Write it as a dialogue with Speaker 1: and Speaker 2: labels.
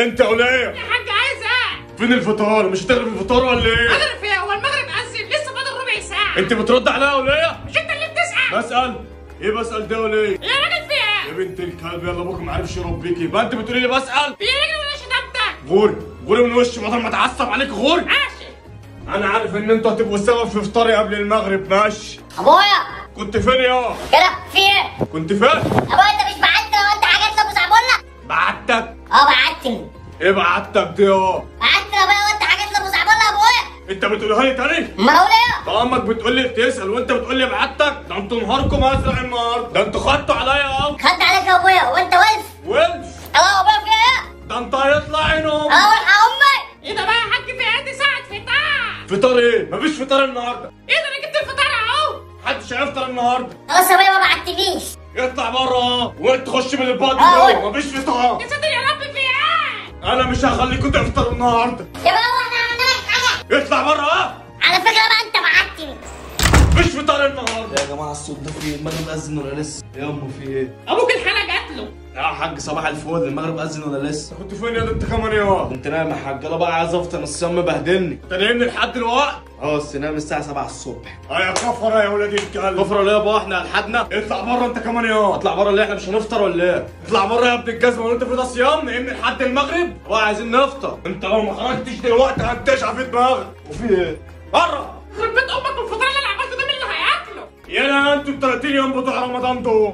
Speaker 1: انت يا وليه؟
Speaker 2: يا حاج عايز ايه؟
Speaker 1: فين الفطار؟ مش هتغرب الفطار ولا ايه؟
Speaker 2: اغرب ايه؟ هو المغرب اذن لسه فاضل ربع ساعه.
Speaker 1: انت بترد عليا يا وليه؟
Speaker 2: مش انت اللي بتسال؟
Speaker 1: بسأل ايه بسأل ده يا وليه؟
Speaker 2: يا راجل في
Speaker 1: يا
Speaker 2: ايه؟
Speaker 1: بنت الكلب يلا ابوك ما عرفش يربيكي يبقى انت بتقولي لي بسأل؟
Speaker 2: في راجل ولا شتمتك؟
Speaker 1: غوري غوري من وشي بدل ما اتعصب عليك غوري.
Speaker 2: ماشي.
Speaker 1: انا عارف ان انتوا هتبقوا السبب في فطاري قبل المغرب. ماشي.
Speaker 3: ابويا
Speaker 1: كنت فين يا؟
Speaker 3: كده في ايه؟
Speaker 1: كنت فين؟
Speaker 3: ابويا انت مش بعتني لو انت حاجات لابو زعبله؟
Speaker 1: بعتك.
Speaker 3: بعتني.
Speaker 1: ايه بعتك دي يا؟
Speaker 3: بعتني يا ابويا وانت حاجات لابو زعبله يا ابويا.
Speaker 1: انت بتقولها لي تاني؟
Speaker 3: ما اقول ايه؟
Speaker 1: ده امك بتقول لي بتسأل وانت بتقول لي بعتك. ده انتوا نهاركم ازرق النهارده. ده انتوا خدتوا عليا يا
Speaker 3: خد عليك يا ابويا وانت ولف.
Speaker 1: ولف.
Speaker 3: يا ابويا في ايه؟
Speaker 1: ده انت هيطلع عينهم.
Speaker 3: والحق امي.
Speaker 2: ايه ده بقى يا حاج في ايه؟ دي ساعه فطار.
Speaker 1: فطار ايه؟ مفيش فطار النهارده.
Speaker 2: ايه ده انا جبت الفطار اهو.
Speaker 1: محدش هيفطر النهارده.
Speaker 3: خلاص يا ابويا ما بعتنيش.
Speaker 1: اطلع بره وانت تخش من الباب
Speaker 3: اه.
Speaker 1: جوه. مفيش فطار.
Speaker 2: يا ساتر يا رب في ايه؟
Speaker 1: انا مش هخليكم تفطروا النهارده.
Speaker 3: يا بابا احنا عملنا لك حاجه.
Speaker 1: اطلع بره.
Speaker 3: على فكره بقى انت بعتني.
Speaker 1: مفيش فطار النهارده.
Speaker 4: يا جماعه الصوت ده في المغرب اذن ولا لسه؟ يا امه في ايه؟
Speaker 2: ابوك الحاله جات له.
Speaker 4: يا حاج صباح الفل، المغرب اذن ولا لسه؟
Speaker 1: كنت فين يا ده انت كمان يا؟
Speaker 4: كنت نايم يا حاج، يلا بقى عايز افطر، الصيام مبهدلني.
Speaker 1: انت نايمني لحد دلوقتي؟
Speaker 4: بس نايم الساعه 7 الصبح.
Speaker 1: يا كفره يا ولاد الكلب.
Speaker 4: كفر ليه يا بابا؟ احنا الحدنا؟
Speaker 1: اطلع بره انت كمان يا.
Speaker 4: اطلع بره ليه؟ احنا مش هنفطر ولا ايه؟
Speaker 1: اطلع بره يا ابن الجزمه وانت في ده صيام نايمني لحد المغرب.
Speaker 4: بقى عايزين نفطر.
Speaker 1: انت لو ما خرجتش دلوقتي هتشعل في دماغك.
Speaker 4: وفي ايه؟
Speaker 1: بره.
Speaker 2: يخرب بيت امك والفطار اللي انا عملته ده مين اللي هياكله؟
Speaker 1: يلا انتوا ال 30 يوم بتوع رمضان دول